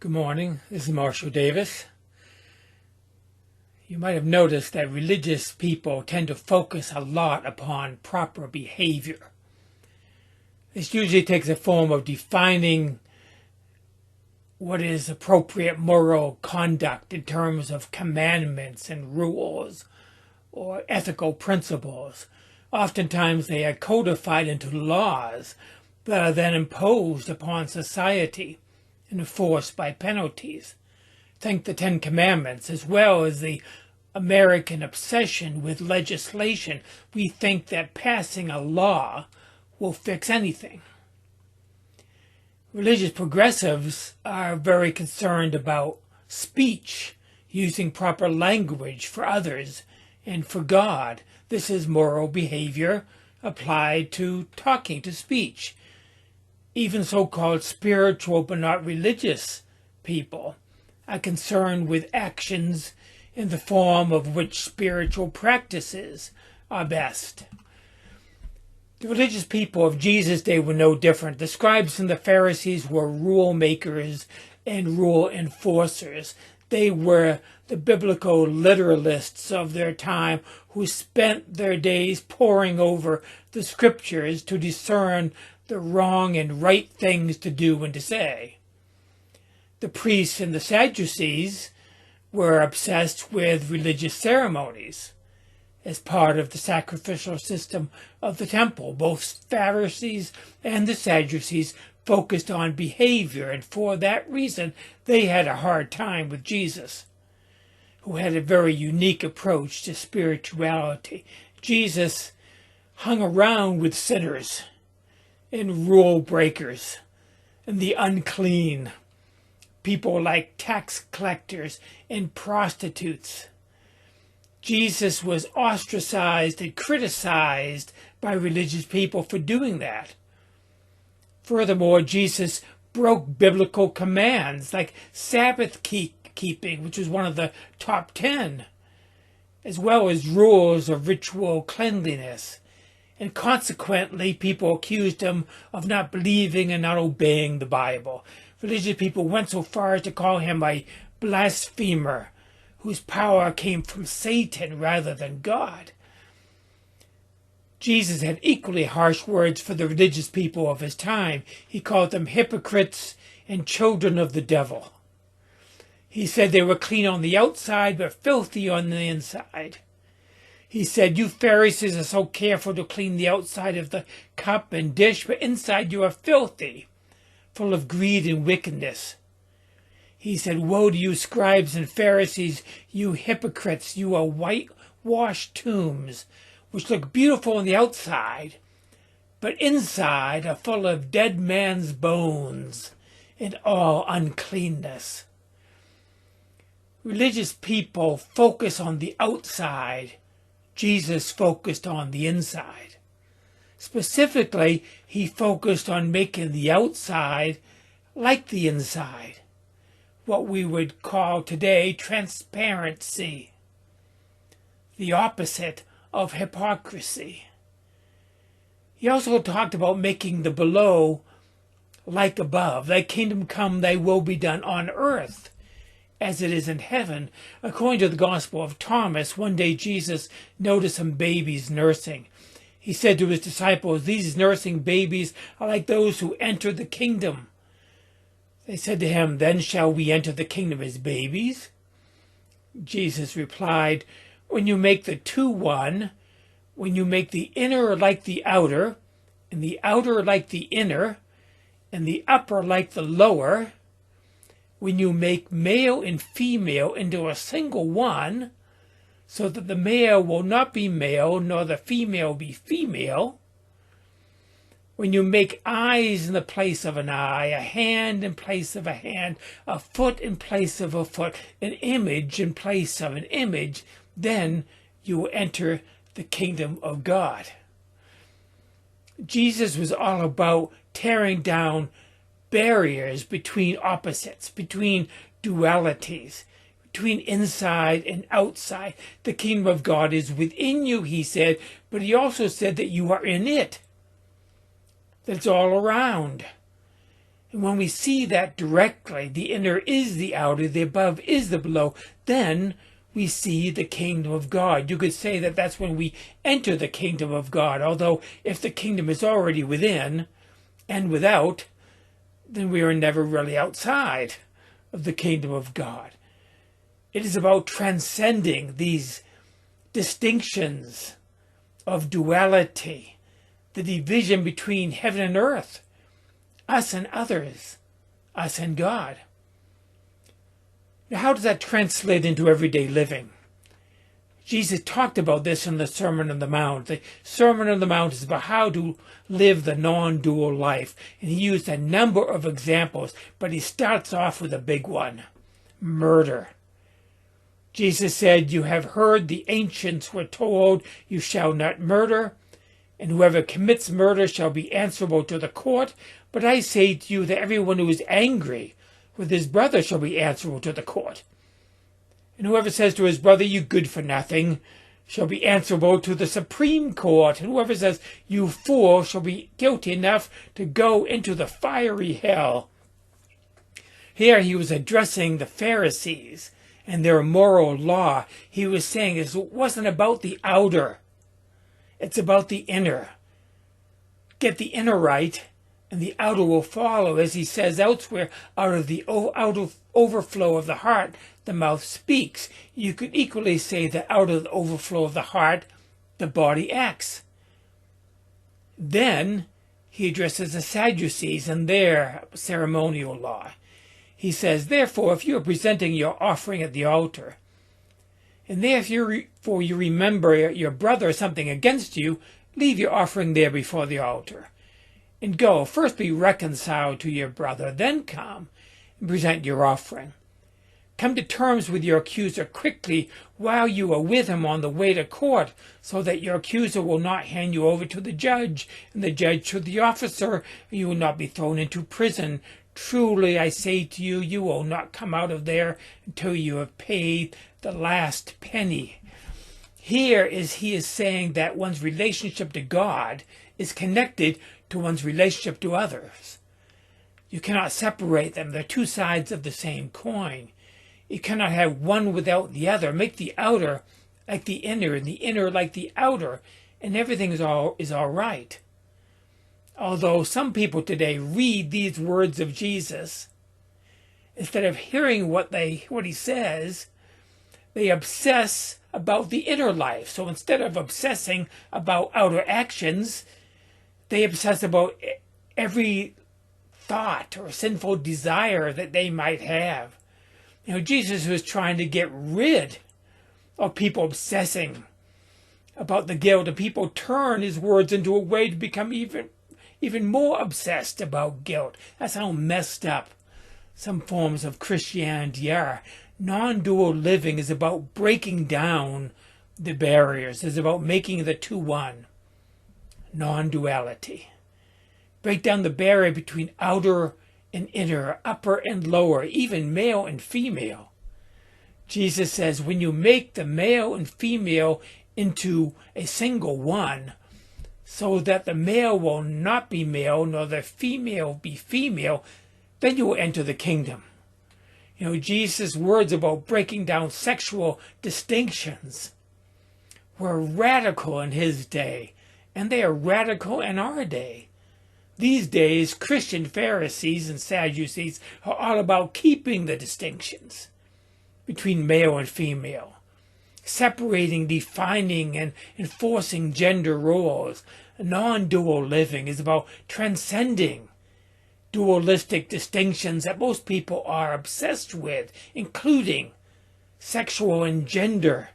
Good morning, this is Marshall Davis. You might have noticed that religious people tend to focus a lot upon proper behavior. This usually takes the form of defining what is appropriate moral conduct in terms of commandments and rules or ethical principles. Oftentimes they are codified into laws that are then imposed upon society and enforced by penalties. Think the Ten Commandments, as well as the American obsession with legislation. We think that passing a law will fix anything. Religious progressives are very concerned about speech, using proper language for others and for God. This is moral behavior applied to talking, to speech. Even so-called spiritual but not religious people are concerned with actions in the form of which spiritual practices are best. The religious people of Jesus' day were no different. The scribes and the Pharisees were rule makers and rule enforcers. They were the biblical literalists of their time who spent their days poring over the scriptures to discern the wrong and right things to do and to say. The priests and the Sadducees were obsessed with religious ceremonies as part of the sacrificial system of the temple. Both Pharisees and the Sadducees focused on behavior, and for that reason they had a hard time with Jesus, who had a very unique approach to spirituality. Jesus hung around with sinners and rule breakers and the unclean, people like tax collectors and prostitutes. Jesus was ostracized and criticized by religious people for doing that. Furthermore, Jesus broke biblical commands like Sabbath keeping, which was one of the top 10, as well as rules of ritual cleanliness. And consequently, people accused him of not believing and not obeying the Bible. Religious people went so far as to call him a blasphemer, whose power came from Satan rather than God. Jesus had equally harsh words for the religious people of his time. He called them hypocrites and children of the devil. He said they were clean on the outside but filthy on the inside. He said, "You Pharisees are so careful to clean the outside of the cup and dish, but inside you are filthy, full of greed and wickedness." He said, "Woe to you, scribes and Pharisees, you hypocrites! You are whitewashed tombs, which look beautiful on the outside, but inside are full of dead man's bones and all uncleanness." Religious people focus on the outside. Jesus focused on the inside. Specifically, he focused on making the outside like the inside, what we would call today transparency, the opposite of hypocrisy. He also talked about making the below like above. Thy kingdom come, thy will be done on earth as it is in heaven. According to the Gospel of Thomas, one day Jesus noticed some babies nursing. He said to his disciples, "These nursing babies are like those who enter the kingdom." They said to him, "Then shall we enter the kingdom as babies?" Jesus replied, "When you make the two one, when you make the inner like the outer, and the outer like the inner, and the upper like the lower, when you make male and female into a single one, so that the male will not be male, nor the female be female, when you make eyes in the place of an eye, a hand in place of a hand, a foot in place of a foot, an image in place of an image, then you will enter the kingdom of God." Jesus was all about tearing down barriers between opposites, between dualities, between inside and outside. The kingdom of God is within you, he said, but he also said that you are in it, that it's all around. And when we see that directly, the inner is the outer, the above is the below, then we see the kingdom of God. You could say that that's when we enter the kingdom of God, although if the kingdom is already within and without, then we are never really outside of the kingdom of God. It is about transcending these distinctions of duality, the division between heaven and earth, us and others, us and God. Now, how does that translate into everyday living? Jesus talked about this in the Sermon on the Mount. The Sermon on the Mount is about how to live the non-dual life. And he used a number of examples, but he starts off with a big one: murder. Jesus said, "You have heard the ancients were told, 'You shall not murder,' and whoever commits murder shall be answerable to the court. But I say to you that everyone who is angry with his brother shall be answerable to the court. And whoever says to his brother, 'You good for nothing,' shall be answerable to the Supreme Court. And whoever says, 'You fool,' shall be guilty enough to go into the fiery hell." Here he was addressing the Pharisees and their moral law. He was saying it wasn't about the outer, it's about the inner. Get the inner right, and the outer will follow. As he says elsewhere, out of overflow of the heart, the mouth speaks. You could equally say that out of the overflow of the heart, the body acts. Then he addresses the Sadducees and their ceremonial law. He says, "Therefore, if you are presenting your offering at the altar, and therefore you remember your brother or something against you, leave your offering there before the altar. And go, first be reconciled to your brother, then come and present your offering. Come to terms with your accuser quickly while you are with him on the way to court, so that your accuser will not hand you over to the judge, and the judge to the officer, and you will not be thrown into prison. Truly, I say to you, you will not come out of there until you have paid the last penny." Here he is saying that one's relationship to God is connected to one's relationship to others. You cannot separate them. They're two sides of the same coin. You cannot have one without the other. Make the outer like the inner, and the inner like the outer, and everything is all right. Although some people today read these words of Jesus, instead of hearing what he says, they obsess about the inner life. So instead of obsessing about outer actions, they obsess about every thought or sinful desire that they might have. Jesus was trying to get rid of people obsessing about the guilt, and people turn his words into a way to become even more obsessed about guilt. That's how messed up some forms of Christianity are. Non-dual living is about breaking down the barriers. It's about making the two one. Non-duality. Break down the barrier between outer and inner, upper and lower, even male and female. Jesus says when you make the male and female into a single one, so that the male will not be male, nor the female be female, then you will enter the kingdom. Jesus' words about breaking down sexual distinctions were radical in his day, and they are radical in our day. These days, Christian Pharisees and Sadducees are all about keeping the distinctions between male and female, separating, defining, and enforcing gender roles. Non-dual living is about transcending dualistic distinctions that most people are obsessed with, including sexual and gender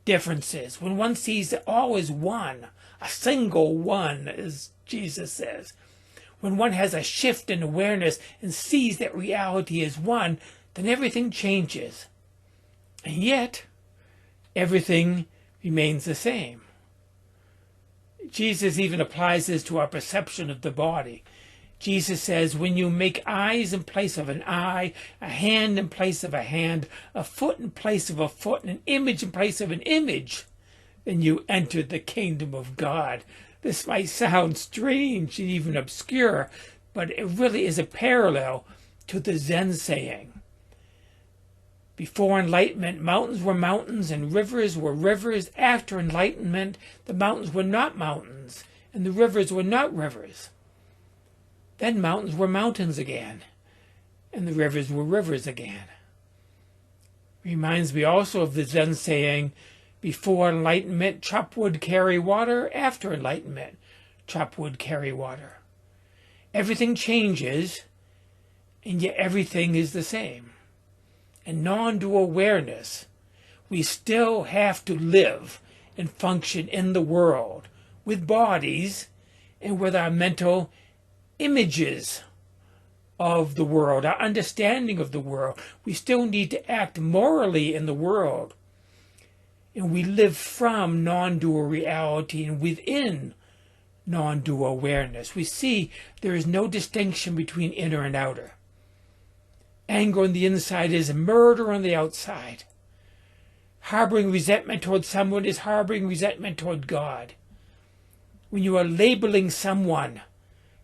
differences. When one sees that all is one, a single one, as Jesus says, when one has a shift in awareness and sees that reality is one, then everything changes. And yet, everything remains the same. Jesus even applies this to our perception of the body. Jesus says, when you make eyes in place of an eye, a hand in place of a hand, a foot in place of a foot, and an image in place of an image, then you enter the kingdom of God. This might sound strange and even obscure, but it really is a parallel to the Zen saying. Before enlightenment, mountains were mountains and rivers were rivers. After enlightenment, the mountains were not mountains and the rivers were not rivers. Then mountains were mountains again and the rivers were rivers again. Reminds me also of the Zen saying, before enlightenment, chop wood, carry water. After enlightenment, chop wood, carry water. Everything changes, and yet everything is the same. In non-dual awareness, we still have to live and function in the world with bodies and with our mental images of the world, our understanding of the world. We still need to act morally in the world. And we live from non-dual reality and within non-dual awareness. We see there is no distinction between inner and outer. Anger on the inside is murder on the outside. Harboring resentment toward someone is harboring resentment toward God. When you are labeling someone,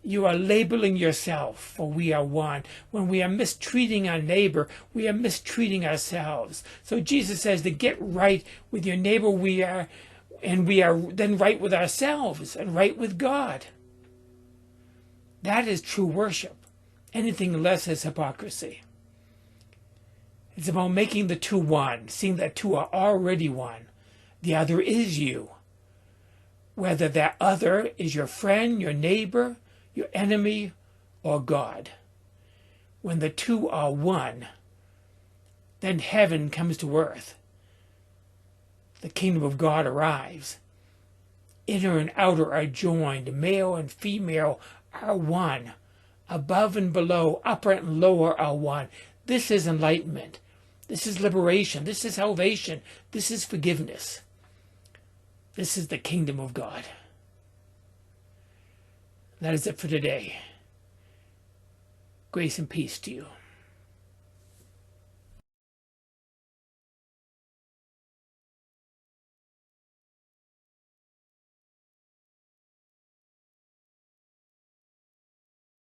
you are labeling yourself, for we are one. When we are mistreating our neighbor, we are mistreating ourselves. So Jesus says to get right with your neighbor, we are then right with ourselves and right with God. That is true worship. Anything less is hypocrisy. It's about making the two one, seeing that two are already one. The other is you. Whether that other is your friend, your neighbor, your enemy, or God. When the two are one, then heaven comes to earth. The kingdom of God arrives. Inner and outer are joined. Male and female are one. Above and below, upper and lower are one. This is enlightenment. This is liberation. This is salvation. This is forgiveness. This is the kingdom of God. That is it for today. Grace and peace to you.